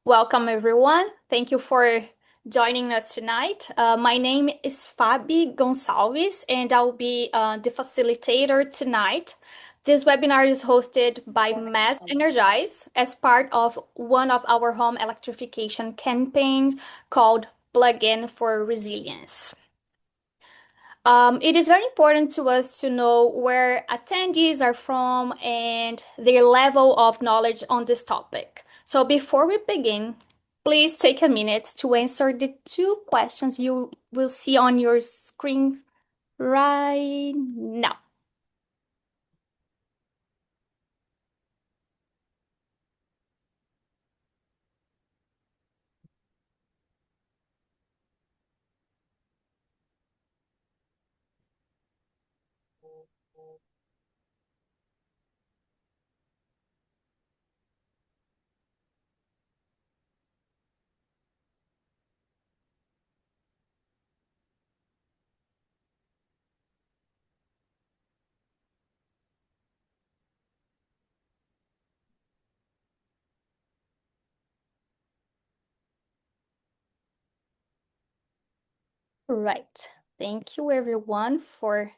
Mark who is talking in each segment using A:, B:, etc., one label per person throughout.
A: Welcome, everyone. Thank you for joining us tonight. My name is Fabi Gonçalves, and I'll be the facilitator tonight. This webinar is hosted by Mass Energize as part of one of our home electrification campaigns called Plug In for Resilience. It is very important to us to know where attendees are from and their level of knowledge on this topic. So before we begin, please take a minute to answer the two questions you will see on your screen right now. Right. Thank you, everyone, for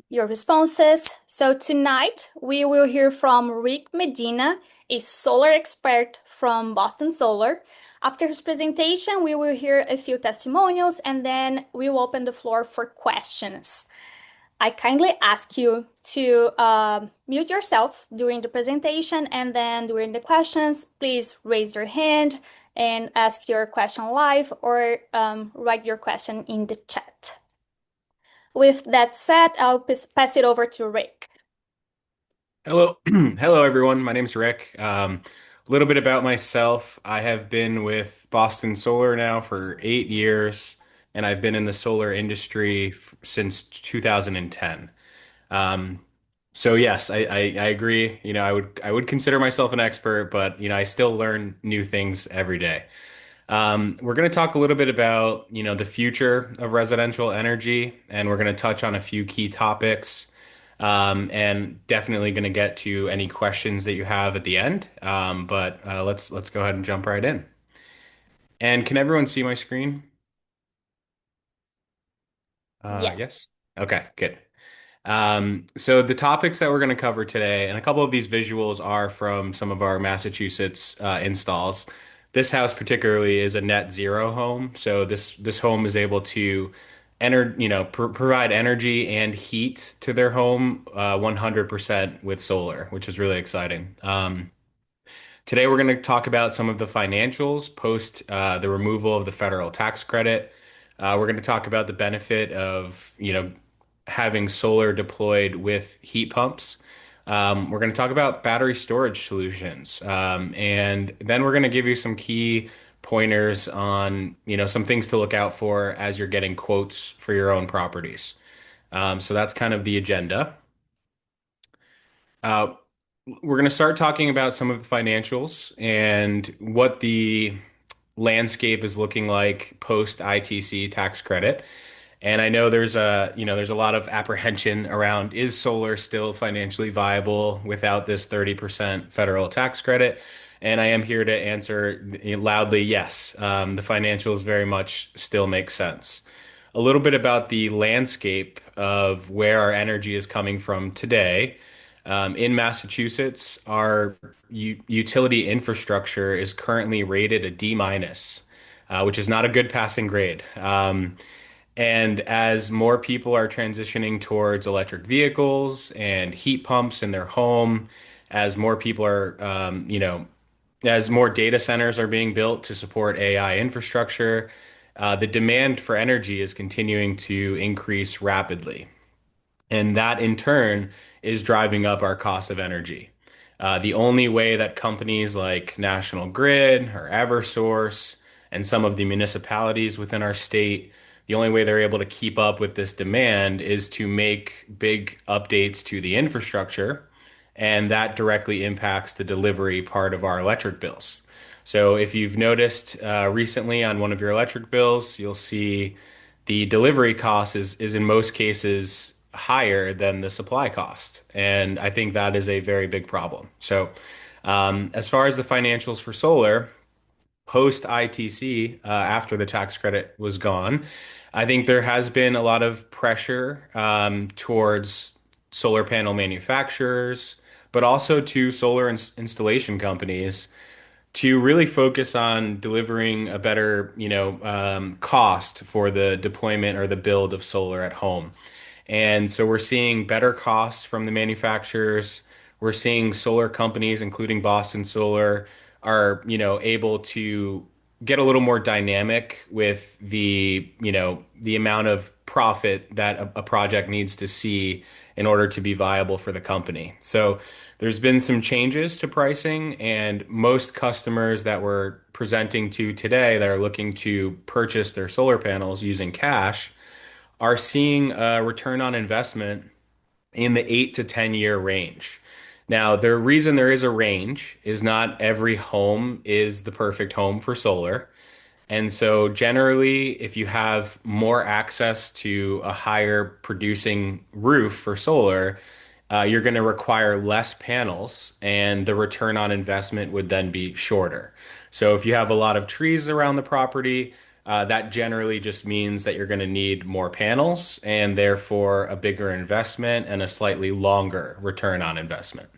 A: your responses. So tonight we will hear from Rick Medina, a solar expert from Boston Solar. After his presentation, we will hear a few testimonials and then we will open the floor for questions. I kindly ask you to mute yourself during the presentation and then during the questions, please raise your hand and ask your question live or write your question in the chat. With that said, I'll pass it over to Rick.
B: Hello, hello everyone. My name's Rick. A little bit about myself. I have been with Boston Solar now for 8 years, and I've been in the solar industry since 2010. Um, so yes, I agree. I would consider myself an expert, but I still learn new things every day. We're going to talk a little bit about the future of residential energy, and we're going to touch on a few key topics. And definitely going to get to any questions that you have at the end. But let's go ahead and jump right in. And can everyone see my screen?
A: Yes.
B: Yes. Okay, good. So the topics that we're going to cover today, and a couple of these visuals are from some of our Massachusetts installs. This house particularly is a net zero home, so this home is able to provide energy and heat to their home 100% with solar, which is really exciting. Today we're going to talk about some of the financials post the removal of the federal tax credit. We're going to talk about the benefit of having solar deployed with heat pumps. We're going to talk about battery storage solutions, and then we're going to give you some key pointers on some things to look out for as you're getting quotes for your own properties. So that's kind of the agenda. Uh, we're going to start talking about some of the financials and what the landscape is looking like post ITC tax credit. And I know there's a lot of apprehension around, is solar still financially viable without this 30% federal tax credit? And I am here to answer loudly, yes. The financials very much still make sense. A little bit about the landscape of where our energy is coming from today. In Massachusetts, our utility infrastructure is currently rated a D minus, which is not a good passing grade. And as more people are transitioning towards electric vehicles and heat pumps in their home, as more people are, as more data centers are being built to support AI infrastructure, the demand for energy is continuing to increase rapidly. And that in turn is driving up our cost of energy. The only way that companies like National Grid or Eversource and some of the municipalities within our state, the only way they're able to keep up with this demand is to make big updates to the infrastructure, and that directly impacts the delivery part of our electric bills. So if you've noticed recently on one of your electric bills, you'll see the delivery cost is in most cases higher than the supply cost. And I think that is a very big problem. So as far as the financials for solar, post ITC, after the tax credit was gone, I think there has been a lot of pressure towards solar panel manufacturers, but also to solar installation companies to really focus on delivering a better, cost for the deployment or the build of solar at home. And so we're seeing better costs from the manufacturers. We're seeing solar companies, including Boston Solar, are, able to get a little more dynamic with the amount of profit that a project needs to see in order to be viable for the company. So there's been some changes to pricing, and most customers that we're presenting to today that are looking to purchase their solar panels using cash are seeing a return on investment in the 8 to 10 year range. Now, the reason there is a range is not every home is the perfect home for solar. And so, generally, if you have more access to a higher producing roof for solar, you're going to require less panels, and the return on investment would then be shorter. So, if you have a lot of trees around the property, that generally just means that you're going to need more panels and therefore a bigger investment and a slightly longer return on investment.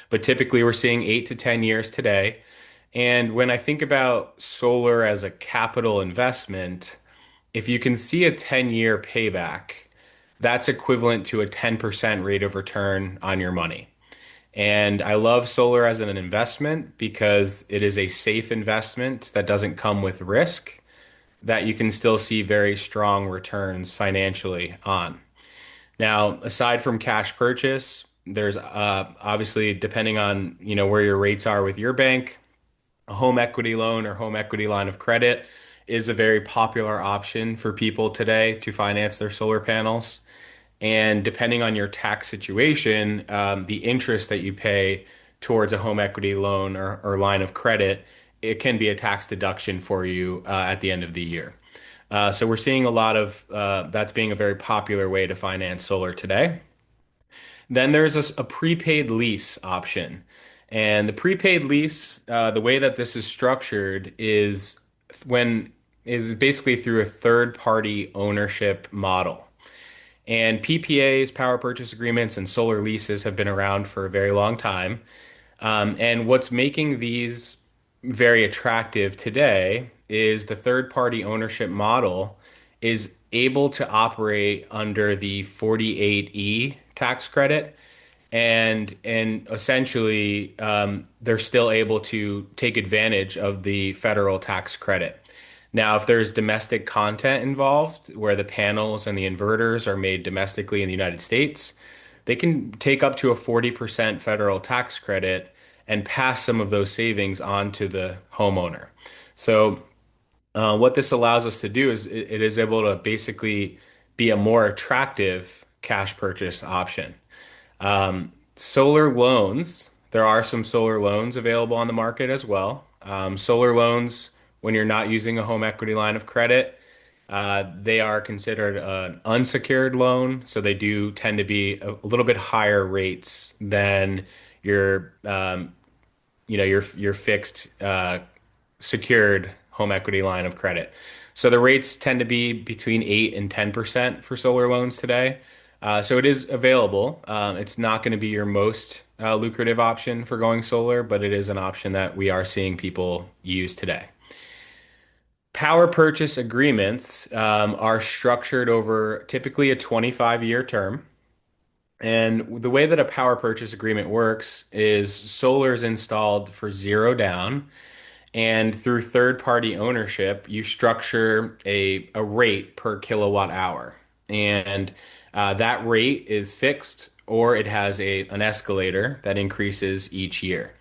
B: But typically, we're seeing 8 to 10 years today. And when I think about solar as a capital investment, if you can see a 10-year payback, that's equivalent to a 10% rate of return on your money. And I love solar as an investment because it is a safe investment that doesn't come with risk, that you can still see very strong returns financially on. Now, aside from cash purchase, there's obviously, depending on where your rates are with your bank, a home equity loan or home equity line of credit is a very popular option for people today to finance their solar panels. And depending on your tax situation, the interest that you pay towards a home equity loan or line of credit, it can be a tax deduction for you at the end of the year. So we're seeing a lot of that's being a very popular way to finance solar today. Then there's a prepaid lease option. And the prepaid lease, the way that this is structured when is basically through a third party ownership model. And PPAs, power purchase agreements, and solar leases have been around for a very long time. And what's making these very attractive today is the third party ownership model is able to operate under the 48E tax credit. And essentially, they're still able to take advantage of the federal tax credit. Now, if there's domestic content involved, where the panels and the inverters are made domestically in the United States, they can take up to a 40% federal tax credit and pass some of those savings on to the homeowner. So, what this allows us to do is it is able to basically be a more attractive cash purchase option. Solar loans, there are some solar loans available on the market as well. Solar loans, when you're not using a home equity line of credit, they are considered an unsecured loan, so they do tend to be a little bit higher rates than your, your fixed secured home equity line of credit. So the rates tend to be between 8 and 10% for solar loans today. So it is available. It's not going to be your most lucrative option for going solar, but it is an option that we are seeing people use today. Power purchase agreements are structured over typically a 25-year term. And the way that a power purchase agreement works is solar is installed for zero down. And through third-party ownership, you structure a rate per kilowatt hour. And that rate is fixed or it has an escalator that increases each year.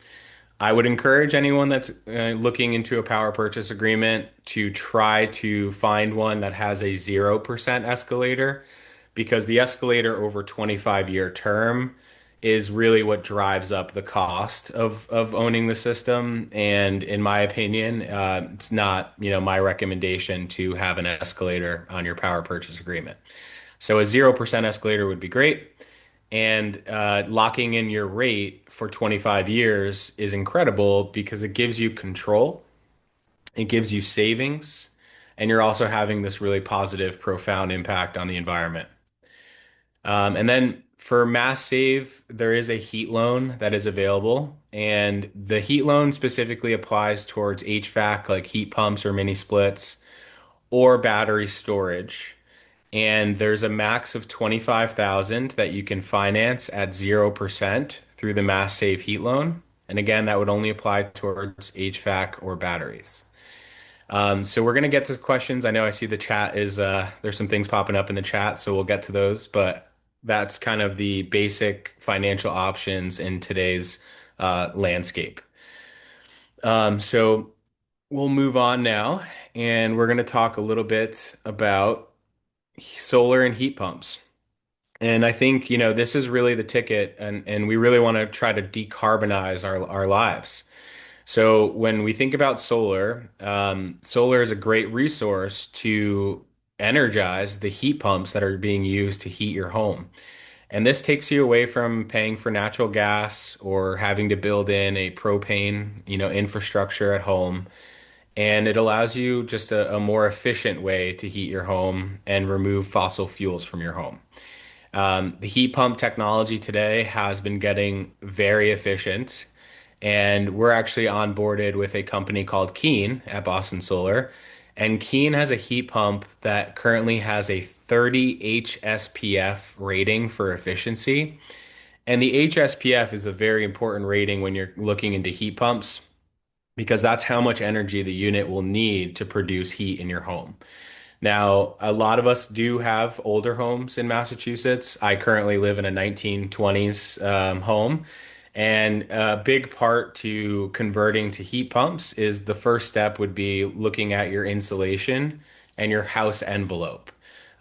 B: I would encourage anyone that's looking into a power purchase agreement to try to find one that has a 0% escalator because the escalator over 25-year term is really what drives up the cost of owning the system. And in my opinion, it's not, my recommendation to have an escalator on your power purchase agreement. So a 0% escalator would be great. And locking in your rate for 25 years is incredible because it gives you control. It gives you savings, and you're also having this really positive, profound impact on the environment. And then for Mass Save, there is a heat loan that is available, and the heat loan specifically applies towards HVAC, like heat pumps or mini splits, or battery storage. And there's a max of 25,000 that you can finance at 0% through the Mass Save Heat Loan. And again, that would only apply towards HVAC or batteries. So we're gonna get to questions. I know I see the chat is there's some things popping up in the chat, so we'll get to those. But that's kind of the basic financial options in today's landscape. So we'll move on now, and we're gonna talk a little bit about solar and heat pumps. And I think, this is really the ticket, and we really want to try to decarbonize our lives. So when we think about solar, solar is a great resource to energize the heat pumps that are being used to heat your home. And this takes you away from paying for natural gas or having to build in a propane, infrastructure at home. And it allows you just a more efficient way to heat your home and remove fossil fuels from your home. The heat pump technology today has been getting very efficient, and we're actually onboarded with a company called Keen at Boston Solar. And Keen has a heat pump that currently has a 30 HSPF rating for efficiency. And the HSPF is a very important rating when you're looking into heat pumps because that's how much energy the unit will need to produce heat in your home. Now, a lot of us do have older homes in Massachusetts. I currently live in a 1920s home. And a big part to converting to heat pumps is the first step would be looking at your insulation and your house envelope.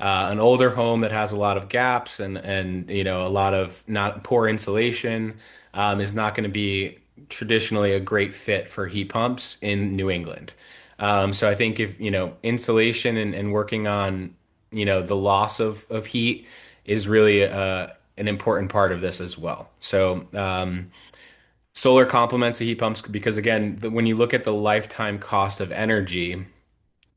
B: An older home that has a lot of gaps and a lot of not poor insulation is not going to be traditionally a great fit for heat pumps in New England. So I think if, insulation and working on, the loss of heat is really an important part of this as well. So solar complements the heat pumps because again, when you look at the lifetime cost of energy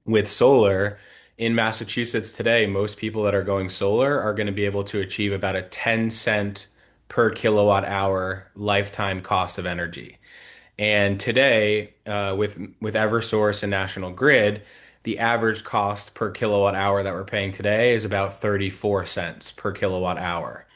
B: with solar in Massachusetts today, most people that are going solar are going to be able to achieve about a 10 cent per kilowatt hour lifetime cost of energy. And today, with Eversource and National Grid, the average cost per kilowatt hour that we're paying today is about 34 cents per kilowatt hour.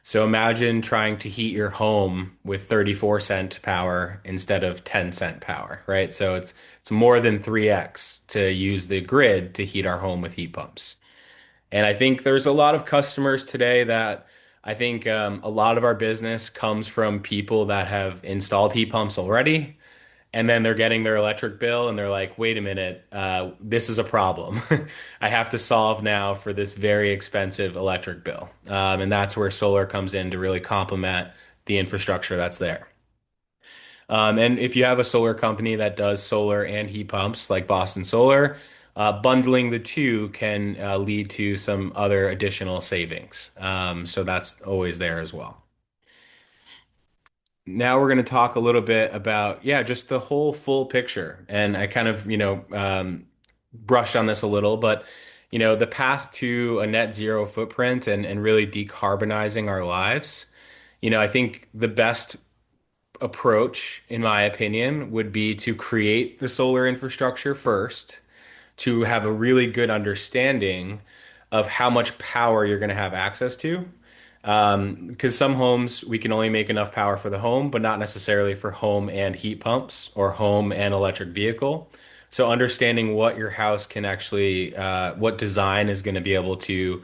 B: So imagine trying to heat your home with 34-cent power instead of 10-cent power, right? So it's more than 3x to use the grid to heat our home with heat pumps. And I think there's a lot of customers today that I think a lot of our business comes from people that have installed heat pumps already, and then they're getting their electric bill and they're like, wait a minute, this is a problem. I have to solve now for this very expensive electric bill. And that's where solar comes in to really complement the infrastructure that's there. And if you have a solar company that does solar and heat pumps like Boston Solar, bundling the two can lead to some other additional savings. So that's always there as well. Now we're going to talk a little bit about, yeah, just the whole full picture. And I kind of, brushed on this a little, but, the path to a net zero footprint and really decarbonizing our lives, I think the best approach, in my opinion, would be to create the solar infrastructure first, to have a really good understanding of how much power you're going to have access to. Because some homes we can only make enough power for the home, but not necessarily for home and heat pumps or home and electric vehicle. So understanding what your house can actually, what design is going to be able to,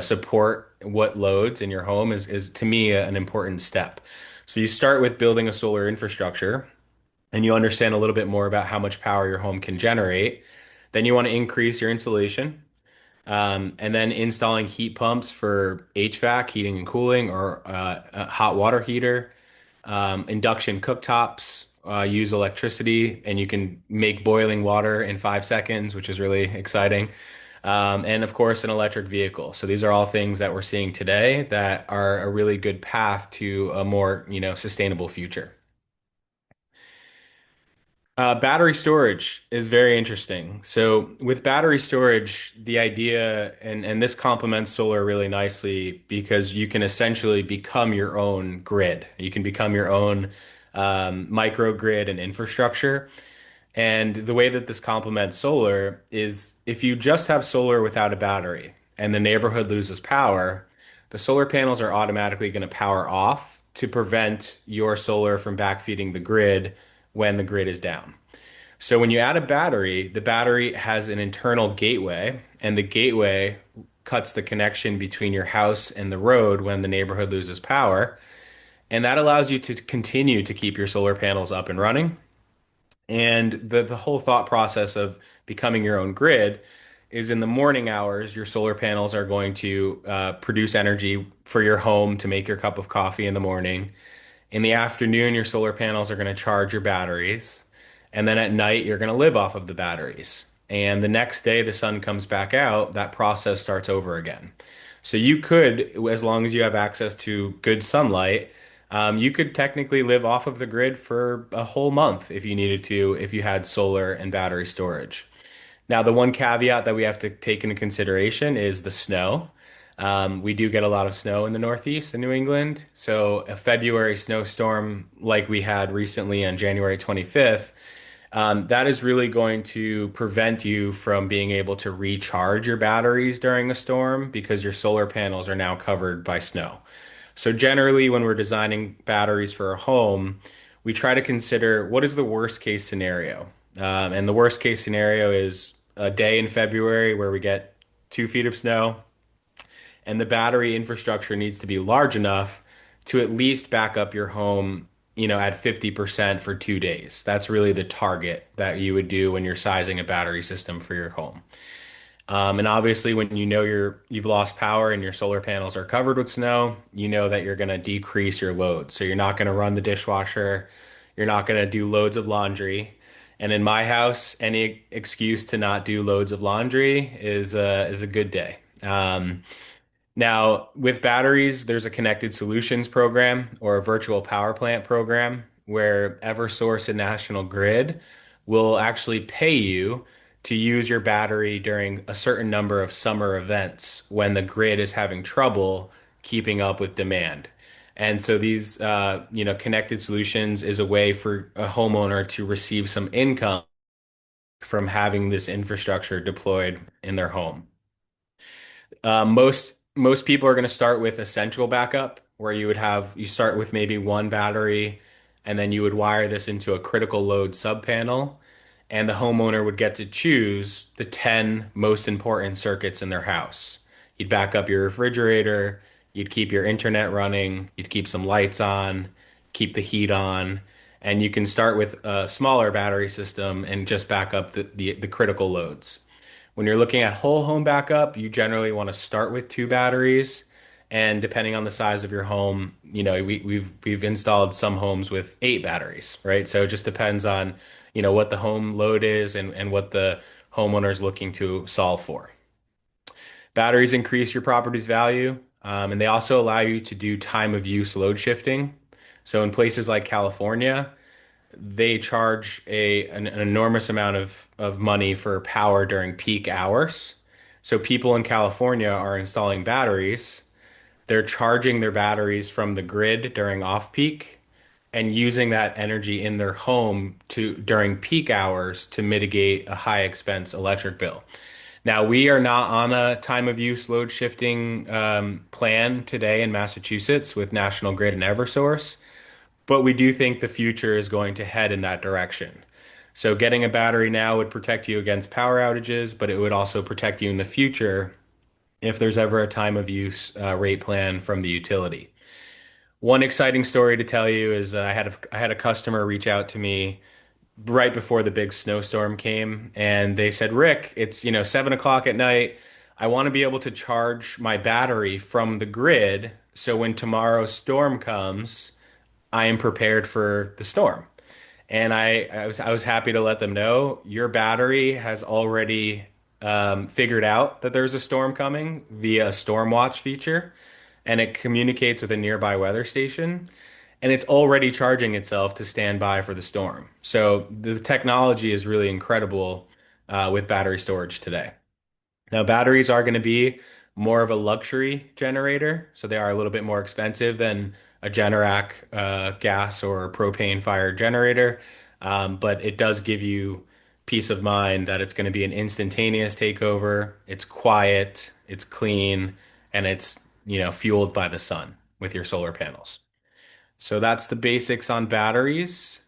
B: support what loads in your home is to me an important step. So you start with building a solar infrastructure and you understand a little bit more about how much power your home can generate. Then you want to increase your insulation. And then installing heat pumps for HVAC, heating and cooling, or a hot water heater. Induction cooktops use electricity, and you can make boiling water in 5 seconds, which is really exciting. And of course, an electric vehicle. So these are all things that we're seeing today that are a really good path to a more, sustainable future. Battery storage is very interesting. So with battery storage, the idea, and this complements solar really nicely because you can essentially become your own grid. You can become your own microgrid and infrastructure. And the way that this complements solar is if you just have solar without a battery and the neighborhood loses power, the solar panels are automatically going to power off to prevent your solar from backfeeding the grid when the grid is down. So when you add a battery, the battery has an internal gateway, and the gateway cuts the connection between your house and the road when the neighborhood loses power. And that allows you to continue to keep your solar panels up and running. And the whole thought process of becoming your own grid is in the morning hours, your solar panels are going to produce energy for your home to make your cup of coffee in the morning. In the afternoon, your solar panels are going to charge your batteries. And then at night, you're going to live off of the batteries. And the next day, the sun comes back out, that process starts over again. So you could, as long as you have access to good sunlight, you could technically live off of the grid for a whole month if you needed to, if you had solar and battery storage. Now, the one caveat that we have to take into consideration is the snow. We do get a lot of snow in the Northeast in New England. So a February snowstorm like we had recently on January 25th, that is really going to prevent you from being able to recharge your batteries during a storm because your solar panels are now covered by snow. So generally, when we're designing batteries for a home, we try to consider what is the worst case scenario. And the worst case scenario is a day in February where we get 2 feet of snow, and the battery infrastructure needs to be large enough to at least back up your home, at 50% for 2 days. That's really the target that you would do when you're sizing a battery system for your home. And obviously, when you know you've lost power and your solar panels are covered with snow, you know that you're going to decrease your load. So you're not going to run the dishwasher, you're not going to do loads of laundry. And in my house, any excuse to not do loads of laundry is a good day. Now, with batteries, there's a connected solutions program or a virtual power plant program where Eversource and National Grid will actually pay you to use your battery during a certain number of summer events when the grid is having trouble keeping up with demand. And so these, connected solutions is a way for a homeowner to receive some income from having this infrastructure deployed in their home. Most people are going to start with essential backup, where you start with maybe one battery, and then you would wire this into a critical load sub panel, and the homeowner would get to choose the 10 most important circuits in their house. You'd back up your refrigerator, you'd keep your internet running, you'd keep some lights on, keep the heat on, and you can start with a smaller battery system and just back up the critical loads. When you're looking at whole home backup, you generally want to start with two batteries. And depending on the size of your home, we've installed some homes with 8 batteries, right? So it just depends on, what the home load is and what the homeowner is looking to solve for. Batteries increase your property's value, and they also allow you to do time of use load shifting. So in places like California, they charge an enormous amount of money for power during peak hours. So people in California are installing batteries. They're charging their batteries from the grid during off-peak and using that energy in their home to during peak hours to mitigate a high expense electric bill. Now, we are not on a time of use load shifting plan today in Massachusetts with National Grid and Eversource, but we do think the future is going to head in that direction. So getting a battery now would protect you against power outages, but it would also protect you in the future if there's ever a time of use rate plan from the utility. One exciting story to tell you is I had a customer reach out to me right before the big snowstorm came, and they said, "Rick, it's 7 o'clock at night. I want to be able to charge my battery from the grid, so when tomorrow's storm comes, I am prepared for the storm." And I was happy to let them know your battery has already figured out that there's a storm coming via a storm watch feature, and it communicates with a nearby weather station. and it's already charging itself to stand by for the storm. So the technology is really incredible with battery storage today. Now, batteries are going to be more of a luxury generator, so they are a little bit more expensive than a Generac gas or propane fired generator. But it does give you peace of mind that it's going to be an instantaneous takeover. It's quiet, it's clean, and it's, fueled by the sun with your solar panels. So that's the basics on batteries.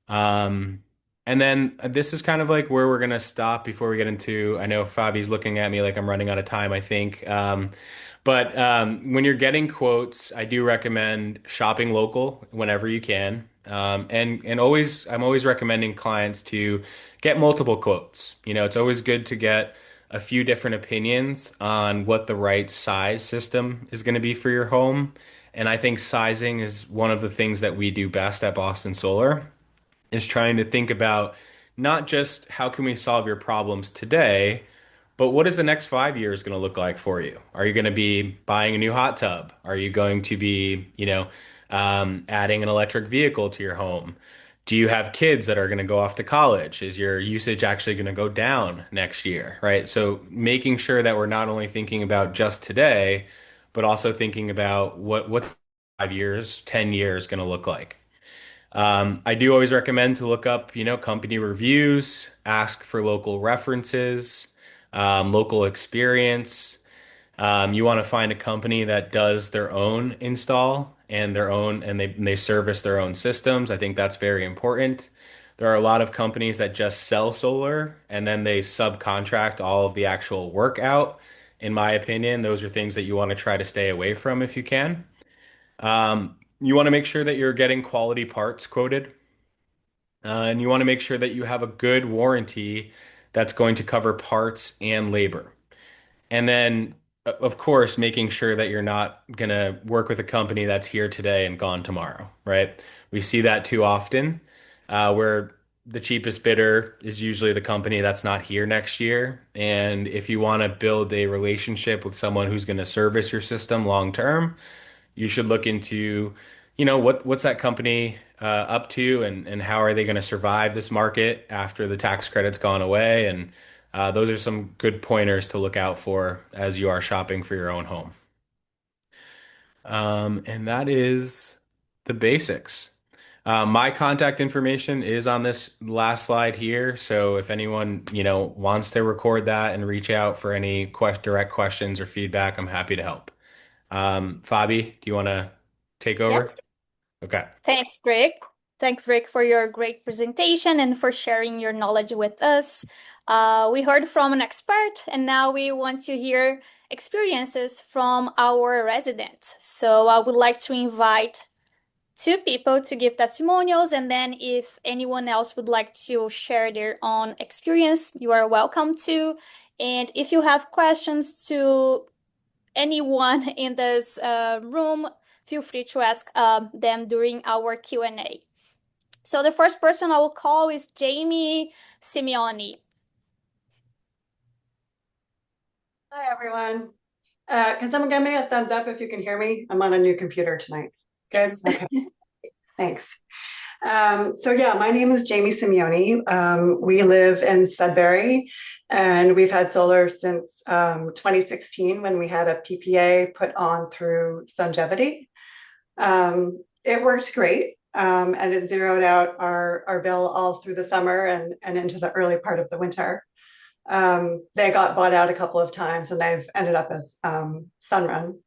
B: Um, and then this is kind of like where we're gonna stop before we get into, I know Fabi's looking at me like I'm running out of time, I think. But when you're getting quotes, I do recommend shopping local whenever you can. And always, I'm always recommending clients to get multiple quotes. It's always good to get a few different opinions on what the right size system is going to be for your home. And I think sizing is one of the things that we do best at Boston Solar is trying to think about not just how can we solve your problems today, but what is the next 5 years going to look like for you? Are you going to be buying a new hot tub? Are you going to be, adding an electric vehicle to your home? Do you have kids that are going to go off to college? Is your usage actually going to go down next year, right? So making sure that we're not only thinking about just today, but also thinking about what's 5 years, 10 years going to look like. I do always recommend to look up, company reviews, ask for local references, local experience. You want to find a company that does their own install and they service their own systems. I think that's very important. There are a lot of companies that just sell solar and then they subcontract all of the actual work out. In my opinion, those are things that you want to try to stay away from if you can. You want to make sure that you're getting quality parts quoted, and you want to make sure that you have a good warranty that's going to cover parts and labor. And then, of course, making sure that you're not going to work with a company that's here today and gone tomorrow, right? We see that too often, where the cheapest bidder is usually the company that's not here next year. And if you want to build a relationship with someone who's going to service your system long term, you should look into, what's that company up to and how are they going to survive this market after the tax credit's gone away? And those are some good pointers to look out for as you are shopping for your own home. And that is the basics. My contact information is on this last slide here. So if anyone, wants to record that and reach out for any direct questions or feedback, I'm happy to help. Fabi, do you want to take
A: Yes.
B: over? Okay.
A: Thanks, Greg. Thanks, Greg, for your great presentation and for sharing your knowledge with us. We heard from an expert, and now we want to hear experiences from our residents. So I would like to invite two people to give testimonials, and then if anyone else would like to share their own experience, you are welcome to. And if you have questions to anyone in this room, feel free to ask them during our Q&A. So the first person I will call is Jamie Simeoni.
C: Hi, everyone. Can someone give me a thumbs up if you can hear me? I'm on a new computer tonight. Good?
A: Yes.
C: Okay, thanks. So yeah, my name is Jamie Simeoni. We live in Sudbury, and we've had solar since 2016 when we had a PPA put on through Sungevity. It worked great, and it zeroed out our bill all through the summer and into the early part of the winter. They got bought out a couple of times and they've ended up as Sunrun.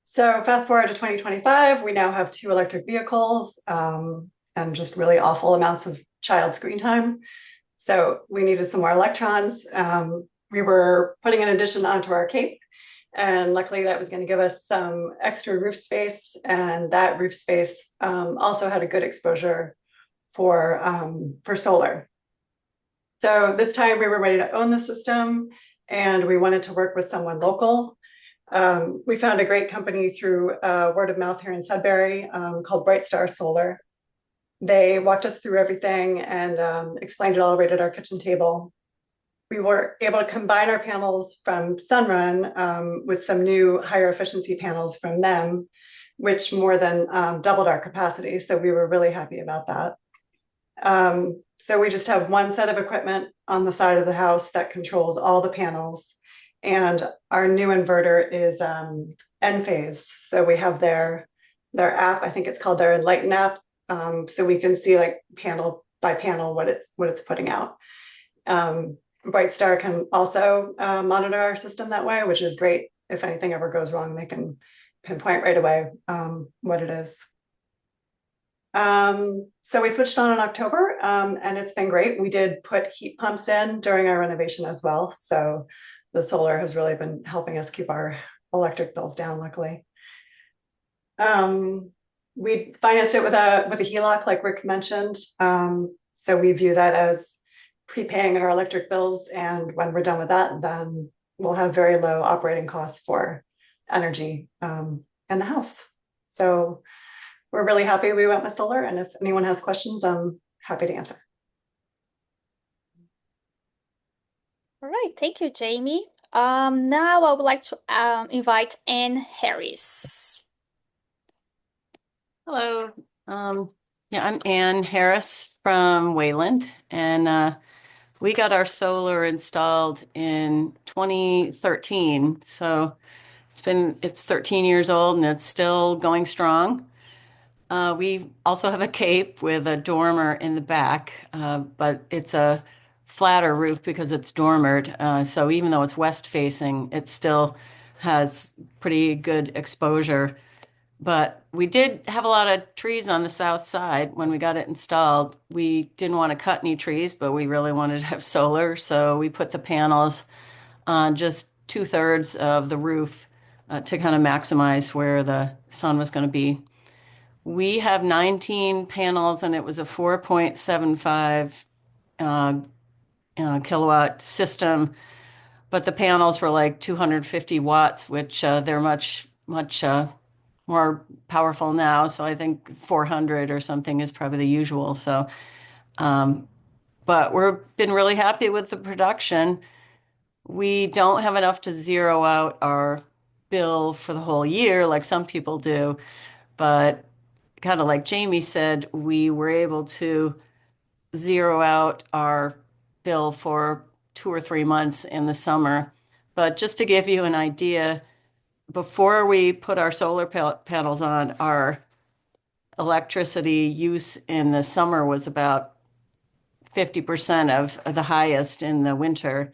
C: So fast forward to 2025, we now have 2 electric vehicles and just really awful amounts of child screen time. So we needed some more electrons. We were putting an addition onto our cape, and luckily that was going to give us some extra roof space, and that roof space also had a good exposure for solar. So this time we were ready to own the system, and we wanted to work with someone local. We found a great company through word of mouth here in Sudbury called Brightstar Solar. They walked us through everything and explained it all right at our kitchen table. We were able to combine our panels from Sunrun with some new higher efficiency panels from them, which more than doubled our capacity. So we were really happy about that. So we just have one set of equipment on the side of the house that controls all the panels. And our new inverter is Enphase. So we have their app. I think it's called their Enlighten app. So we can see like panel by panel what it's putting out. Brightstar can also monitor our system that way, which is great. If anything ever goes wrong, they can pinpoint right away what it is. So we switched on in October, and it's been great. We did put heat pumps in during our renovation as well. So the solar has really been helping us keep our electric bills down, luckily. We financed it with a HELOC, like Rick mentioned. So we view that as prepaying our electric bills, and when we're done with that, then we'll have very low operating costs for energy in the house. So we're really happy we went with solar, and if anyone has questions, I'm happy to answer.
A: All right, thank you, Jamie. Now I would like to invite Anne Harris.
D: Hello. Yeah, I'm Ann Harris from Wayland, and we got our solar installed in 2013. So it's 13 years old and it's still going strong. We also have a cape with a dormer in the back, but it's a flatter roof because it's dormered. So even though it's west facing, it still has pretty good exposure. But we did have a lot of trees on the south side when we got it installed. We didn't want to cut any trees, but we really wanted to have solar. So we put the panels on just 2/3 of the roof to kind of maximize where the sun was going to be. We have 19 panels, and it was a 4.75 kilowatt system. But the panels were like 250 watts, which they're much more powerful now. So I think 400 or something is probably the usual. So, but we've been really happy with the production. We don't have enough to zero out our bill for the whole year like some people do. But kind of like Jamie said, we were able to zero out our bill for 2 or 3 months in the summer. But just to give you an idea, before we put our solar panels on, our electricity use in the summer was about 50% of the highest in the winter.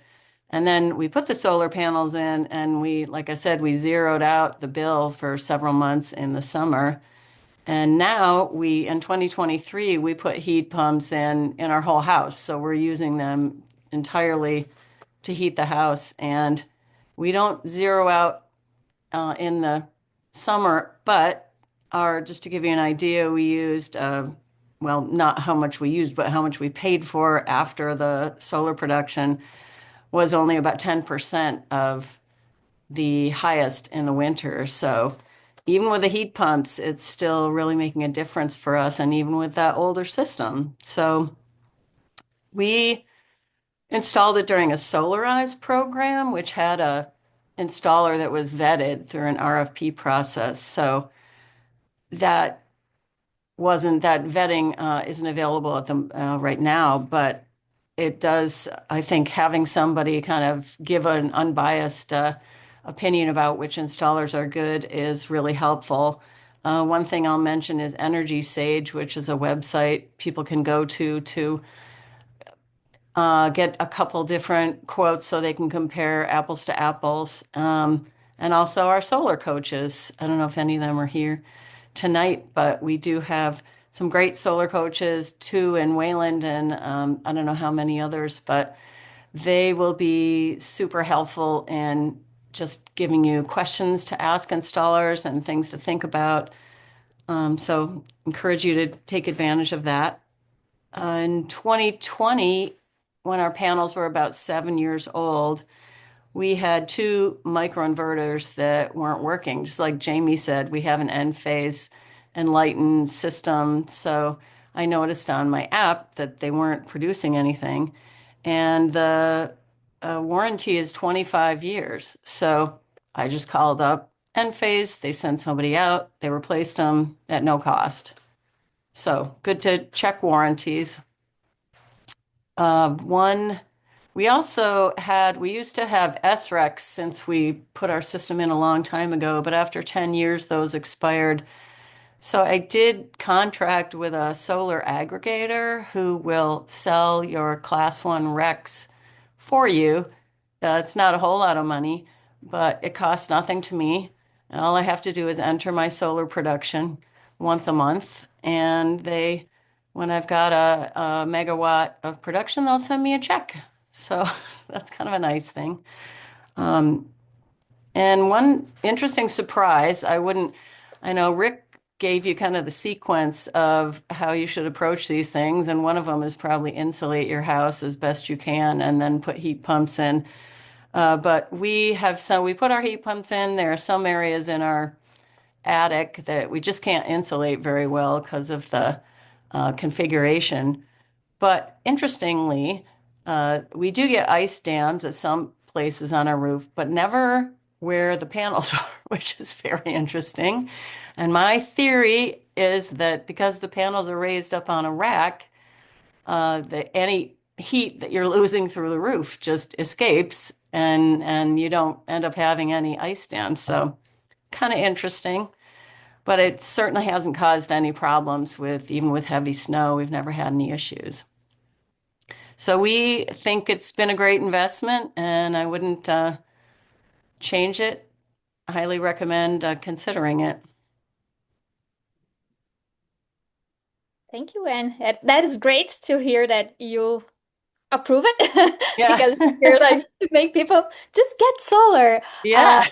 D: And then we put the solar panels in, and like I said, we zeroed out the bill for several months in the summer. And now in 2023, we put heat pumps in our whole house. So we're using them entirely to heat the house. And we don't zero out in the summer, but just to give you an idea, we used, well, not how much we used, but how much we paid for after the solar production was only about 10% of the highest in the winter. So even with the heat pumps, it's still really making a difference for us, and even with that older system. So we installed it during a Solarize program, which had a installer that was vetted through an RFP process. So that vetting isn't available at the right now, but it does, I think, having somebody kind of give an unbiased opinion about which installers are good is really helpful. One thing I'll mention is Energy Sage, which is a website people can go to get a couple different quotes so they can compare apples to apples. And also our solar coaches. I don't know if any of them are here tonight, but we do have some great solar coaches, 2 in Wayland, and I don't know how many others, but they will be super helpful in just giving you questions to ask installers and things to think about. So encourage you to take advantage of that. In 2020, when our panels were about 7 years old, we had 2 microinverters that weren't working. Just like Jamie said, we have an Enphase Enlighten system. So I noticed on my app that they weren't producing anything. And the warranty is 25 years. So I just called up Enphase, they sent somebody out, they replaced them at no cost. So good to check warranties. One, we used to have SRECs since we put our system in a long time ago, but after 10 years, those expired. So I did contract with a solar aggregator who will sell your Class 1 RECs for you. It's not a whole lot of money, but it costs nothing to me. And all I have to do is enter my solar production once a month, and when I've got a megawatt of production, they'll send me a check. So that's kind of a nice thing. Um, and one interesting surprise, I know Rick gave you kind of the sequence of how you should approach these things, and one of them is probably insulate your house as best you can and then put heat pumps in. But we put our heat pumps in. There are some areas in our attic that we just can't insulate very well because of the configuration. But interestingly, we do get ice dams at some places on our roof, but never where the panels are, which is very interesting. And my theory is that because the panels are raised up on a rack, that any heat that you're losing through the roof just escapes, and you don't end up having any ice dams. So kind of interesting, but it certainly hasn't caused any problems even with heavy snow. We've never had any issues. So we think it's been a great investment, and I wouldn't change it. I highly recommend considering it.
A: Thank you, and that is great to hear that you approve it
D: Yeah.
A: because you're like to make people just get solar.
D: Yeah.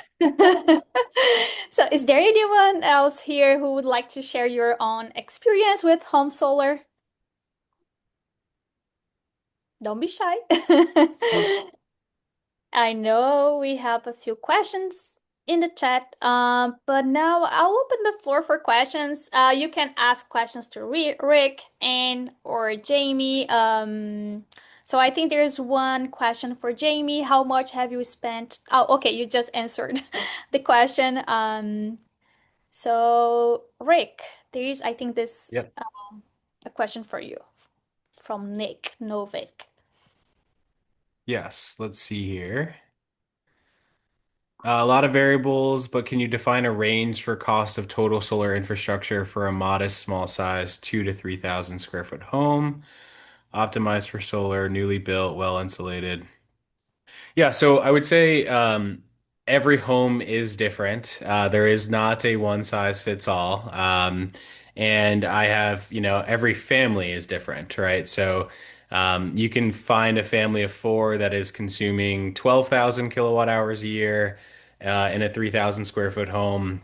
A: So is there anyone else here who would like to share your own experience with home solar? Don't be shy. I know we have a few questions in the chat, but now I'll open the floor for questions. You can ask questions to Rick and or Jamie. So I think there's one question for Jamie. How much have you spent? Oh, okay, you just answered the question. So Rick, I think this
B: Yep.
A: a question for you from Nick Novik.
B: Yes, let's see here. A lot of variables, but can you define a range for cost of total solar infrastructure for a modest, small size, 2 to 3,000 square foot home, optimized for solar, newly built, well insulated? Yeah, so I would say every home is different. There is not a one size fits all. And I have, every family is different, right? So you can find a family of four that is consuming 12,000 kilowatt hours a year in a 3,000 square foot home.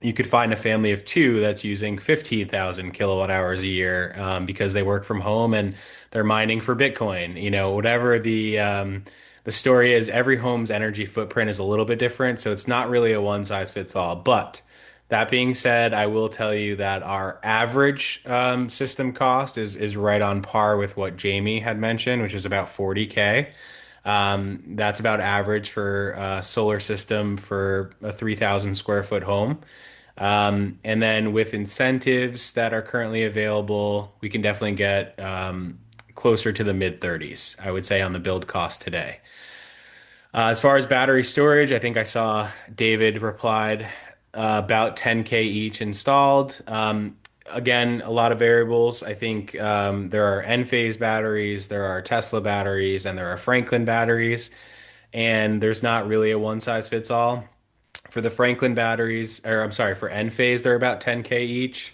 B: You could find a family of two that's using 15,000 kilowatt hours a year because they work from home and they're mining for Bitcoin. Whatever the story is, every home's energy footprint is a little bit different, so it's not really a one size fits all. But that being said, I will tell you that our average system cost is right on par with what Jamie had mentioned, which is about 40K. That's about average for a solar system for a 3,000 square foot home. And then with incentives that are currently available, we can definitely get closer to the mid 30s, I would say, on the build cost today. As far as battery storage, I think I saw David replied about 10K each installed. Again, a lot of variables. I think there are Enphase batteries, there are Tesla batteries, and there are Franklin batteries. And there's not really a one size fits all. For the Franklin batteries, or I'm sorry, for Enphase, they're about 10K each.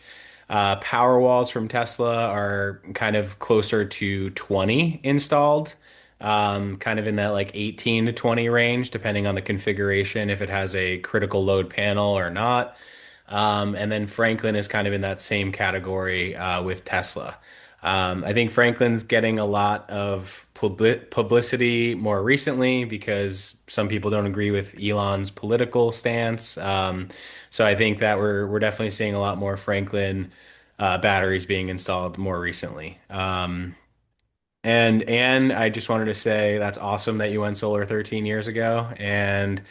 B: Powerwalls from Tesla are kind of closer to 20 installed, kind of in that like 18 to 20 range, depending on the configuration, if it has a critical load panel or not. And then Franklin is kind of in that same category with Tesla. I think Franklin's getting a lot of publicity more recently because some people don't agree with Elon's political stance. So I think that we're definitely seeing a lot more Franklin batteries being installed more recently. And I just wanted to say that's awesome that you went solar 13 years ago, and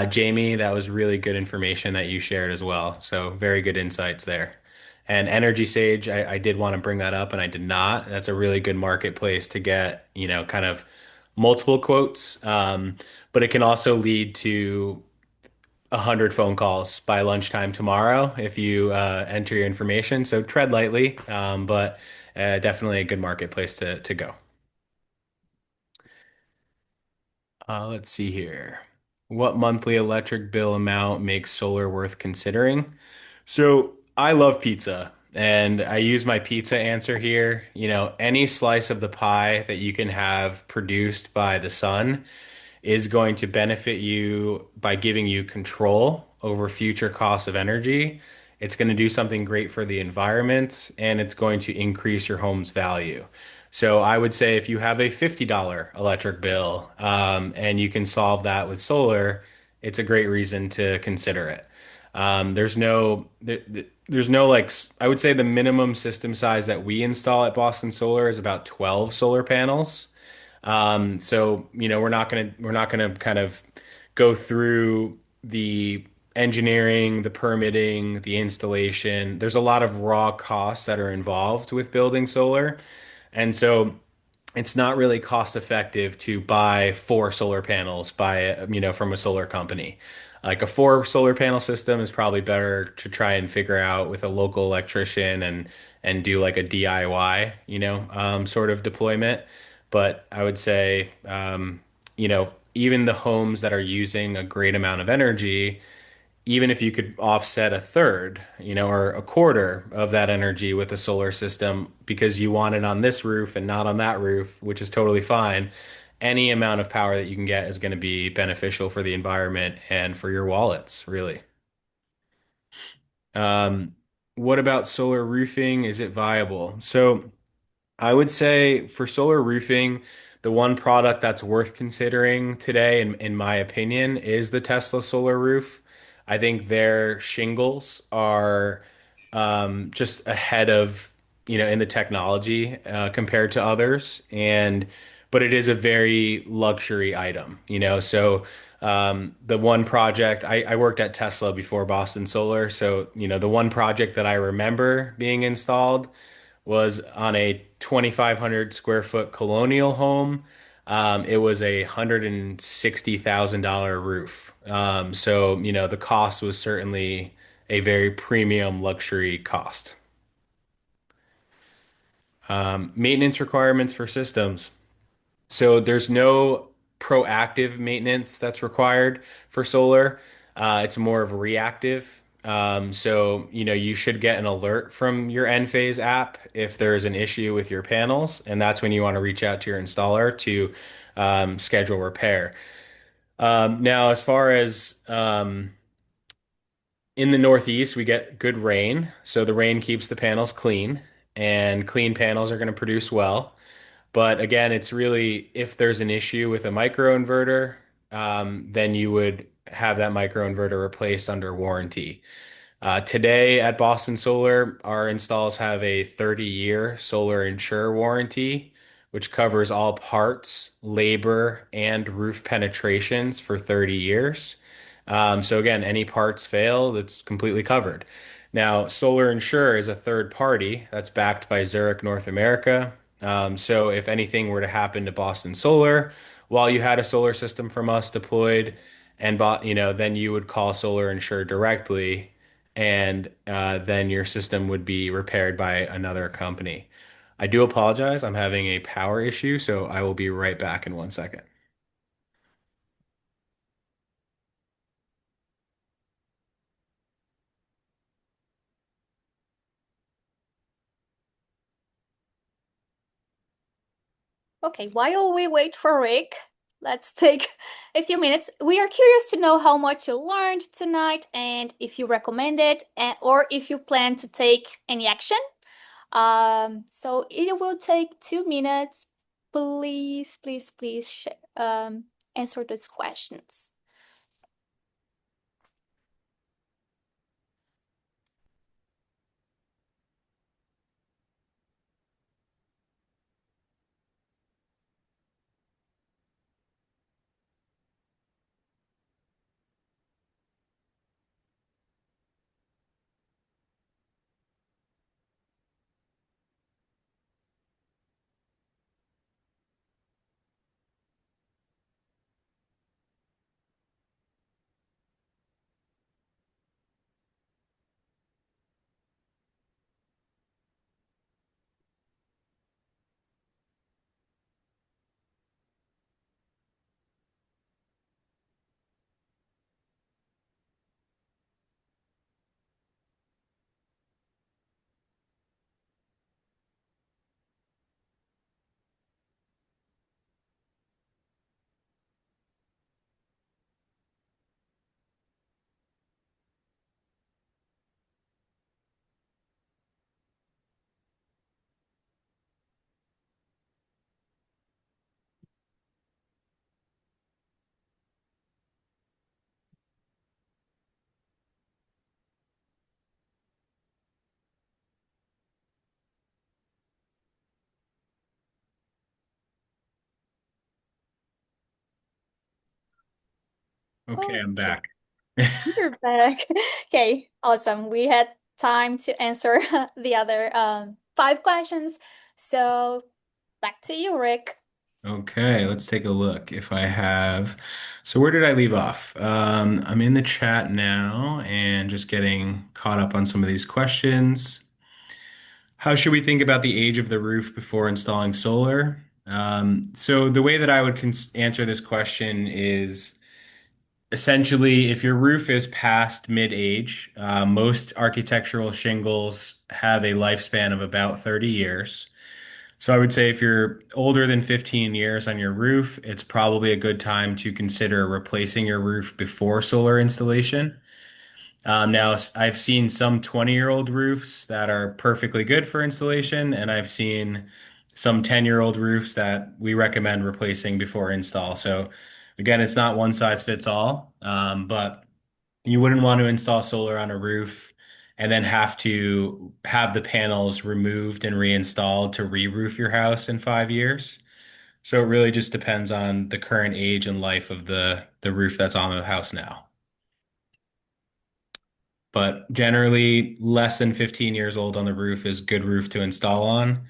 B: Jamie, that was really good information that you shared as well. So very good insights there. And Energy Sage, I did want to bring that up and I did not. That's a really good marketplace to get, kind of multiple quotes. But it can also lead to 100 phone calls by lunchtime tomorrow if you enter your information. So tread lightly, but definitely a good marketplace to go. Let's see here. What monthly electric bill amount makes solar worth considering? So I love pizza, and I use my pizza answer here. Any slice of the pie that you can have produced by the sun is going to benefit you by giving you control over future costs of energy. It's going to do something great for the environment and it's going to increase your home's value. So I would say if you have a $50 electric bill and you can solve that with solar, it's a great reason to consider it. There's no like I would say the minimum system size that we install at Boston Solar is about 12 solar panels. So we're not gonna kind of go through the engineering, the permitting, the installation. There's a lot of raw costs that are involved with building solar, and so it's not really cost effective to buy four solar panels from a solar company. Like a four solar panel system is probably better to try and figure out with a local electrician and do like a DIY, sort of deployment. But I would say, even the homes that are using a great amount of energy, even if you could offset a third, or a quarter of that energy with a solar system because you want it on this roof and not on that roof, which is totally fine, any amount of power that you can get is going to be beneficial for the environment and for your wallets, really. Um, what about solar roofing? Is it viable? So, I would say for solar roofing, the one product that's worth considering today, in my opinion, is the Tesla solar roof. I think their shingles are just ahead of, in the technology compared to others. But it is a very luxury item, So the one project, I worked at Tesla before Boston Solar. So, the one project that I remember being installed was on a 2,500 square foot colonial home. It was a $160,000 roof. So, the cost was certainly a very premium luxury cost. Maintenance requirements for systems. So there's no proactive maintenance that's required for solar. It's more of reactive. So, you should get an alert from your Enphase app if there is an issue with your panels, and that's when you want to reach out to your installer to schedule repair. Now, as far as in the Northeast, we get good rain, so the rain keeps the panels clean, and clean panels are going to produce well. But again, it's really if there's an issue with a microinverter, then you would have that microinverter replaced under warranty. Today at Boston Solar, our installs have a 30-year solar insure warranty, which covers all parts, labor, and roof penetrations for 30 years. So again, any parts fail, that's completely covered. Now, Solar Insure is a third party that's backed by Zurich North America. So if anything were to happen to Boston Solar while you had a solar system from us deployed and bought, then you would call Solar Insure directly and then your system would be repaired by another company. I do apologize. I'm having a power issue, so I will be right back in 1 second.
A: Okay, while we wait for Rick, let's take a few minutes. We are curious to know how much you learned tonight and if you recommend it or if you plan to take any action. So it will take 2 minutes. Please, please, please answer those questions.
B: Okay, I'm
A: Okay,
B: back.
A: you're back. Okay, awesome. We had time to answer the other five questions. So back to you, Rick.
B: Okay, let's take a look if I have. So where did I leave off? I'm in the chat now and just getting caught up on some of these questions. How should we think about the age of the roof before installing solar? So the way that I would answer this question is essentially if your roof is past mid-age, most architectural shingles have a lifespan of about 30 years. So I would say if you're older than 15 years on your roof, it's probably a good time to consider replacing your roof before solar installation. Now, I've seen some 20-year-old roofs that are perfectly good for installation, and I've seen some 10-year-old roofs that we recommend replacing before install. So again, it's not one size fits all, but you wouldn't want to install solar on a roof and then have to have the panels removed and reinstalled to re-roof your house in 5 years. So it really just depends on the current age and life of the roof that's on the house now. But generally, less than 15 years old on the roof is good roof to install on.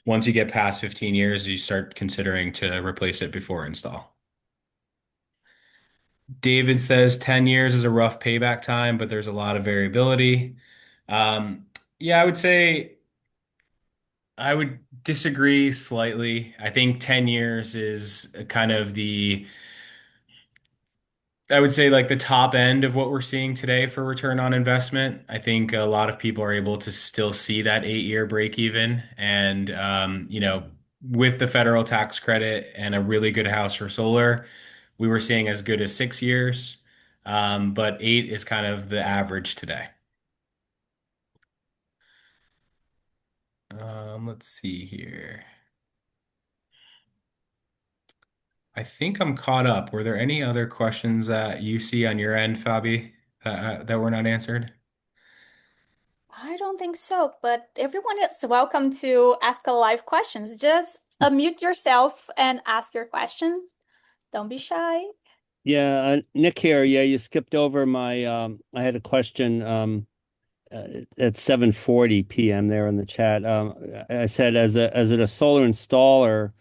B: Once you get past 15 years, you start considering to replace it before install. David says 10 years is a rough payback time, but there's a lot of variability. Um, yeah, I would say I would disagree slightly. I think 10 years is kind of I would say like the top end of what we're seeing today for return on investment. I think a lot of people are able to still see that 8 year break even. And, with the federal tax credit and a really good house for solar, we were seeing as good as 6 years. But 8 is kind of the average today. Let's see here. I think I'm caught up. Were there any other questions that you see on your end, Fabi, that were not answered?
A: I don't think so, but everyone is welcome to ask a live questions. Just unmute yourself and ask your questions. Don't be shy.
E: Yeah, Nick here. Yeah, you skipped over my I had a question at 7:40 p.m. there in the chat. I said as a solar installer,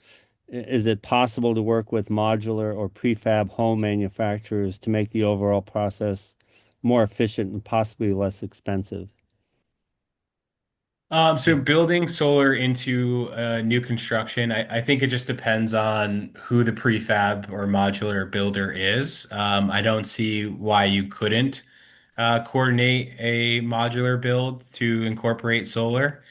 E: is it possible to work with modular or prefab home manufacturers to make the overall process more efficient and possibly less expensive?
B: So building solar into new construction, I think it just depends on who the prefab or modular builder is. I don't see why you couldn't coordinate a modular build to incorporate solar.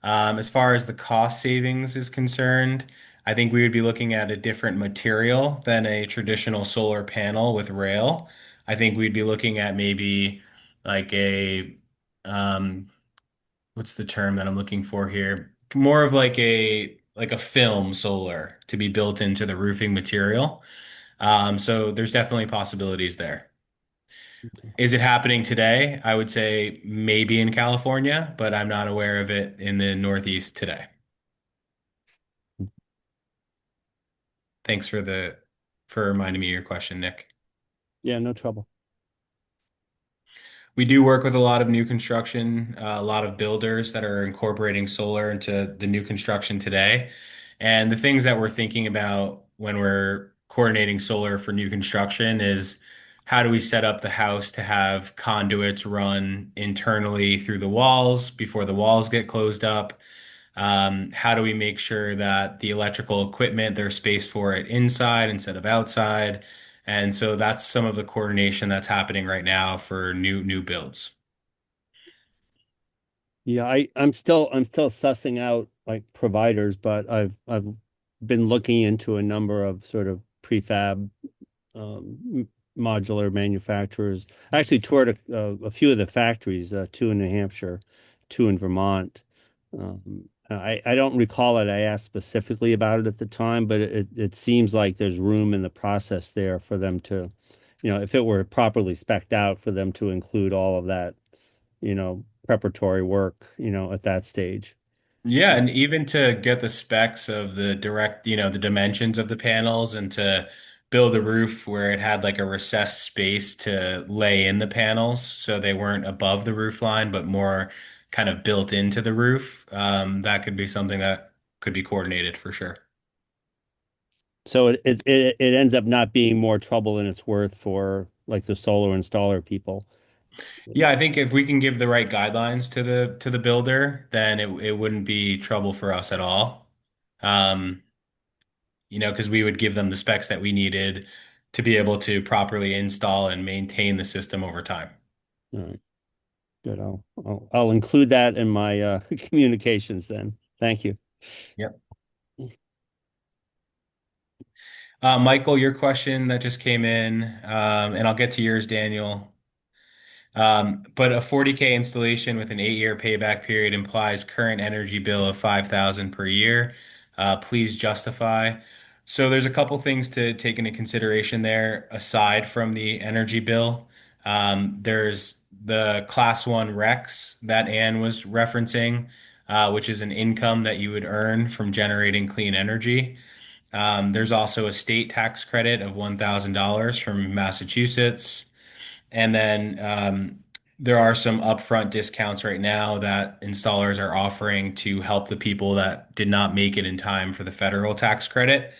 B: As far as the cost savings is concerned, I think we would be looking at a different material than a traditional solar panel with rail. I think we'd be looking at maybe like um, what's the term that I'm looking for here? More of like a film solar to be built into the roofing material. So there's definitely possibilities there. Is it happening today? I would say maybe in California, but I'm not aware of it in the Northeast today. Thanks for reminding me of your question, Nick.
E: Yeah, no trouble.
B: We do work with a lot of new construction, a lot of builders that are incorporating solar into the new construction today. And the things that we're thinking about when we're coordinating solar for new construction is how do we set up the house to have conduits run internally through the walls before the walls get closed up? How do we make sure that the electrical equipment, there's space for it inside instead of outside? And so that's some of the coordination that's happening right now for new builds.
E: Yeah, I'm still sussing out like providers, but I've been looking into a number of sort of prefab modular manufacturers. I actually toured a few of the factories, two in New Hampshire, two in Vermont. I don't recall it. I asked specifically about it at the time, but it seems like there's room in the process there for them to, if it were properly spec'd out for them to include all of that, preparatory work, at that stage.
B: Yeah, and even to get the specs of the direct, the dimensions of the panels and to build a roof where it had like a recessed space to lay in the panels so they weren't above the roof line, but more kind of built into the roof. That could be something that could be coordinated for sure.
E: So it ends up not being more trouble than it's worth for like the solar installer people.
B: Yeah, I think if we can give the right guidelines to the builder, then it wouldn't be trouble for us at all. Um, because we would give them the specs that we needed to be able to properly install and maintain the system over time.
E: All right, good. I'll include that in my communications then. Thank you.
B: Yep. Michael, your question that just came in, and I'll get to yours, Daniel. But a 40K installation with an 8-year payback period implies current energy bill of 5,000 per year. Please justify. So there's a couple things to take into consideration there aside from the energy bill. There's the Class 1 RECs that Anne was referencing, which is an income that you would earn from generating clean energy. There's also a state tax credit of $1,000 from Massachusetts. And then there are some upfront discounts right now that installers are offering to help the people that did not make it in time for the federal tax credit.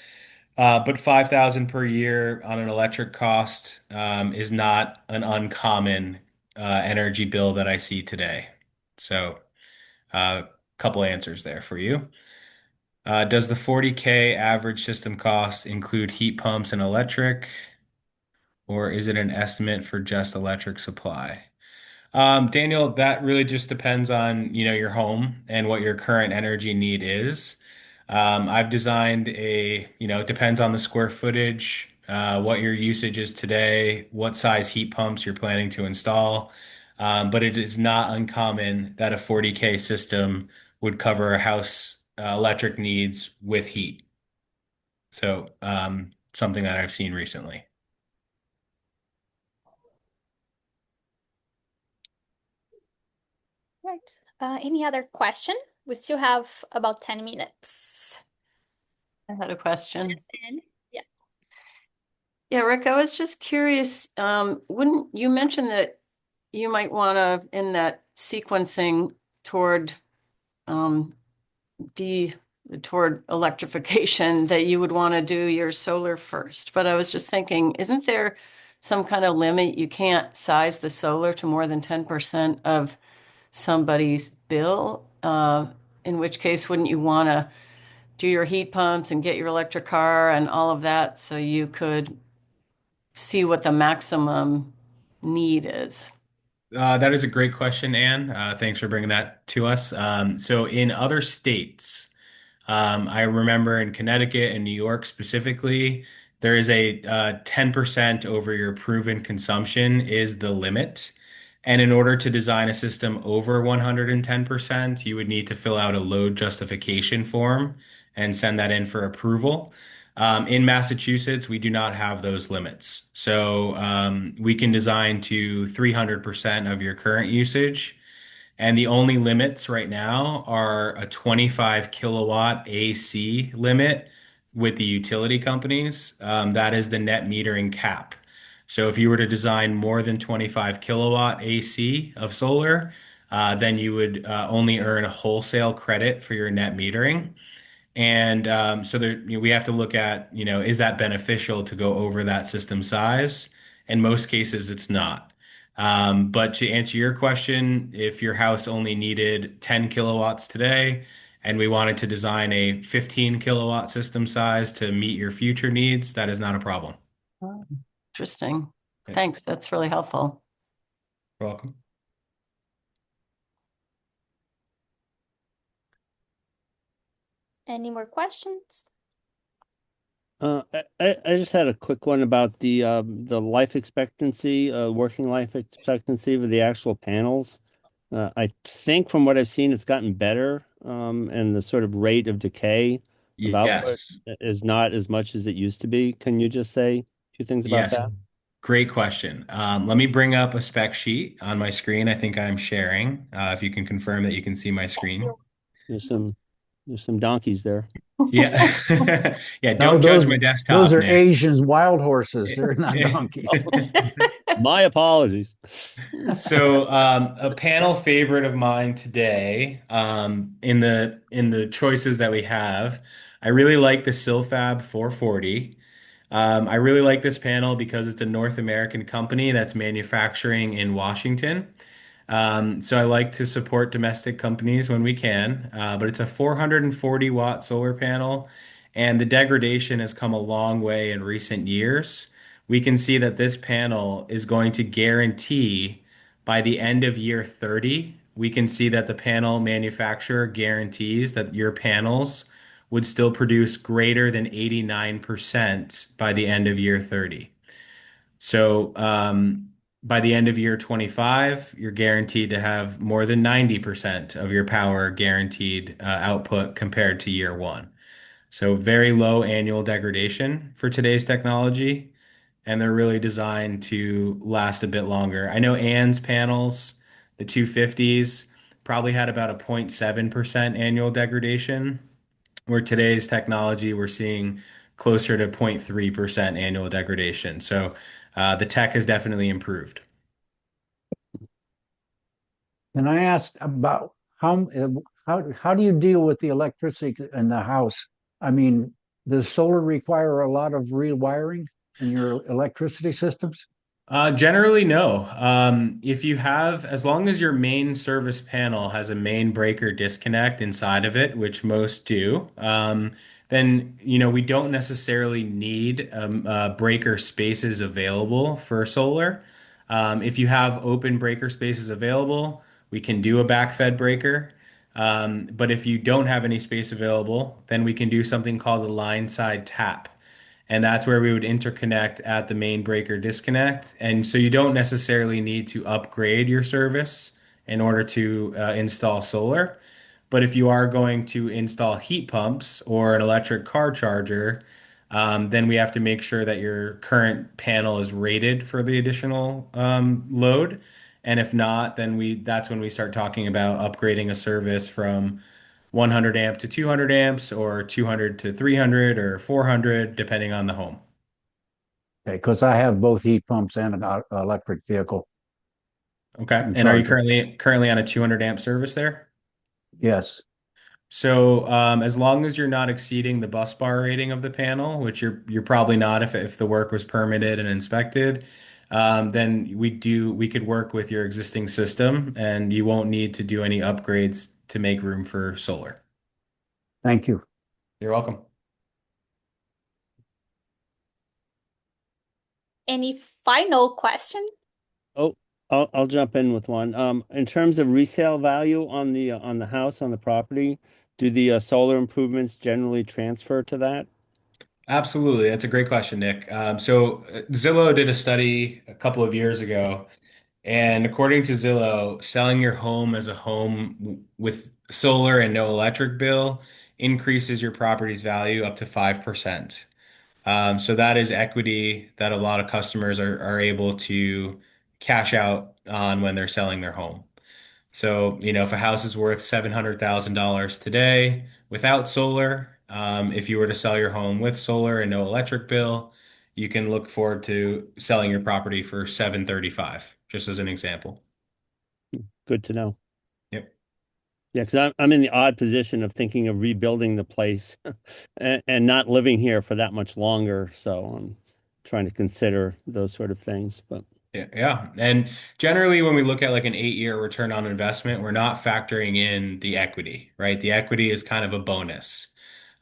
B: But 5,000 per year on an electric cost is not an uncommon energy bill that I see today. So, a couple answers there for you. Does the 40K average system cost include heat pumps and electric, or is it an estimate for just electric supply? Daniel, that really just depends on, your home and what your current energy need is. I've designed it depends on the square footage, what your usage is today, what size heat pumps you're planning to install. But it is not uncommon that a 40K system would cover a house electric needs with heat. So, something that I've seen recently.
A: Right. Any other question? We still have about 10 minutes.
D: I had a question.
A: Yes, Anne? Yeah.
D: Yeah, Rick, I was just curious, wouldn't you mention that you might want to, in that sequencing toward um, D toward electrification, that you would want to do your solar first. But I was just thinking, isn't there some kind of limit? You can't size the solar to more than 10% of somebody's bill, in which case wouldn't you want to do your heat pumps and get your electric car and all of that so you could see what the maximum need is?
B: That is a great question, Anne. Thanks for bringing that to us. So in other states, I remember in Connecticut and New York specifically, there is a 10% over your proven consumption is the limit. And in order to design a system over 110%, you would need to fill out a load justification form and send that in for approval. In Massachusetts, we do not have those limits. So we can design to 300% of your current usage. And the only limits right now are a 25 kilowatt AC limit with the utility companies. That is the net metering cap. So if you were to design more than 25 kilowatt AC of solar, then you would only earn a wholesale credit for your net metering. And so there, we have to look at, is that beneficial to go over that system size? In most cases, it's not. But to answer your question, if your house only needed 10 kilowatts today, and we wanted to design a 15 kilowatt system size to meet your future needs, that is not a problem.
D: Oh, interesting.
B: Yeah.
D: Thanks. That's really helpful.
B: You're welcome.
A: Any more questions?
E: I just had a quick one about the life expectancy, working life expectancy of the actual panels. I think from what I've seen, it's gotten better, and the sort of rate of decay of output
B: Yes.
E: is not as much as it used to be. Can you just say a few things about
B: Yes.
E: that?
B: Great question. Let me bring up a spec sheet on my screen. I think I'm sharing. If you can confirm that you can see my screen.
E: There's some donkeys there.
B: Yeah. Yeah,
F: No,
B: don't judge my
F: those
B: desktop,
F: are
B: Nick.
F: Asian wild horses. They're not donkeys.
E: My apologies.
B: So, a panel favorite of mine today, in the choices that we have, I really like the Silfab 440. I really like this panel because it's a North American company that's manufacturing in Washington. So I like to support domestic companies when we can, but it's a 440 watt solar panel, and the degradation has come a long way in recent years. We can see that this panel is going to guarantee by the end of year 30, we can see that the panel manufacturer guarantees that your panels would still produce greater than 89% by the end of year 30. So, by the end of year 25, you're guaranteed to have more than 90% of your power guaranteed output compared to year one. So, very low annual degradation for today's technology, and they're really designed to last a bit longer. I know Ann's panels, the 250s, probably had about a 0.7% annual degradation, where today's technology, we're seeing closer to 0.3% annual degradation. So the tech has definitely improved.
F: Can I ask about how do you deal with the electricity in the house? I mean, does solar require a lot of rewiring in your electricity systems?
B: Generally, no. If you have, as long as your main service panel has a main breaker disconnect inside of it, which most do, then we don't necessarily need breaker spaces available for solar. If you have open breaker spaces available, we can do a backfed breaker. But if you don't have any space available, then we can do something called a line side tap. And that's where we would interconnect at the main breaker disconnect. And so you don't necessarily need to upgrade your service in order to install solar. But if you are going to install heat pumps or an electric car charger, then we have to make sure that your current panel is rated for the additional load. And if not, then that's when we start talking about upgrading a service from 100 amp to 200 amps or 200 to 300 or 400, depending on the home.
F: Okay, because I have both heat pumps and an electric vehicle
B: Okay.
F: and
B: And are you
F: charger.
B: currently on a 200 amp service there?
F: Yes,
B: So, as long as you're not exceeding the bus bar rating of the panel, which you're probably not if the work was permitted and inspected, then we could work with your existing system, and you won't need to do any upgrades to make room for solar.
F: thank you.
B: You're welcome.
A: Any final question?
E: Oh, I'll jump in with one. In terms of resale value on the house on the property, do the solar improvements generally transfer to that?
B: Absolutely. That's a great question, Nick. Zillow did a study a couple of years ago, and according to Zillow, selling your home as a home with solar and no electric bill increases your property's value up to 5%. So that is equity that a lot of customers are able to cash out on when they're selling their home. So, if a house is worth $700,000 today without solar, if you were to sell your home with solar and no electric bill, you can look forward to selling your property for 735, just as an example.
E: Good to know.
B: Yep.
E: Yeah, because I'm in the odd position of thinking of rebuilding the place and not living here for that much longer. So I'm trying to consider those sort of things. But
B: Yeah, yeah. And generally, when we look at like an 8-year return on investment, we're not factoring in the equity, right? The equity is kind of a bonus.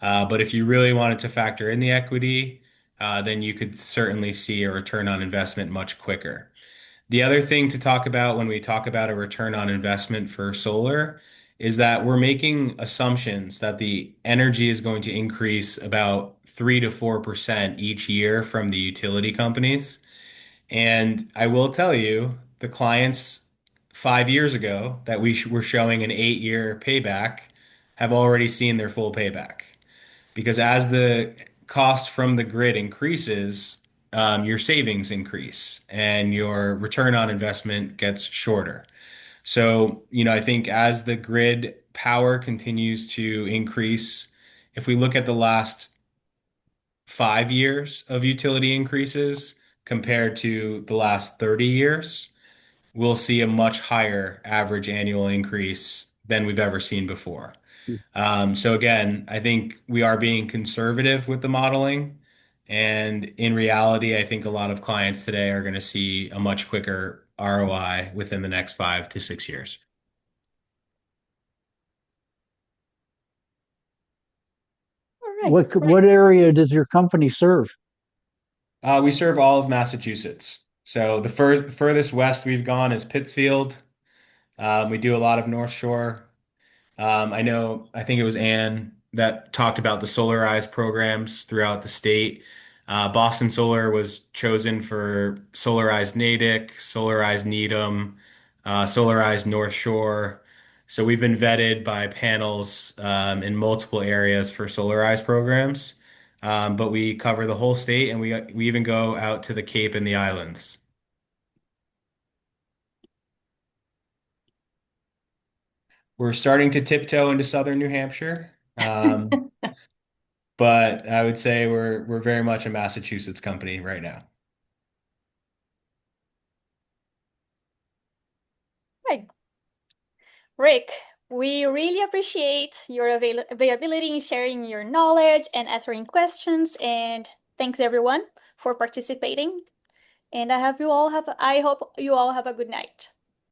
B: But if you really wanted to factor in the equity, then you could certainly see a return on investment much quicker. The other thing to talk about when we talk about a return on investment for solar is that we're making assumptions that the energy is going to increase about 3 to 4% each year from the utility companies. And I will tell you, the clients 5 years ago that were showing an 8-year payback have already seen their full payback. Because as the cost from the grid increases, your savings increase and your return on investment gets shorter. So, I think as the grid power continues to increase if we look at the last 5 years of utility increases compared to the last 30 years, we'll see a much higher average annual increase than we've ever seen before. So again, I think we are being conservative with the modeling. And in reality, I think a lot of clients today are going to see a much quicker ROI within the next 5 to 6 years.
A: All right,
F: What
A: great.
F: what area does your company serve?
B: We serve all of Massachusetts. So the furthest west we've gone is Pittsfield. We do a lot of North Shore. I think it was Anne that talked about the solarized programs throughout the state. Boston Solar was chosen for solarized Natick, solarized Needham, solarized North Shore. So we've been vetted by panels in multiple areas for solarized programs. But we cover the whole state and we even go out to the Cape and the islands. We're starting to tiptoe into southern New Hampshire. But I would say we're very much a Massachusetts company right now.
A: Right. Rick, we really appreciate your availability in sharing your knowledge and answering questions. And thanks everyone for participating. And I hope you all have a good night.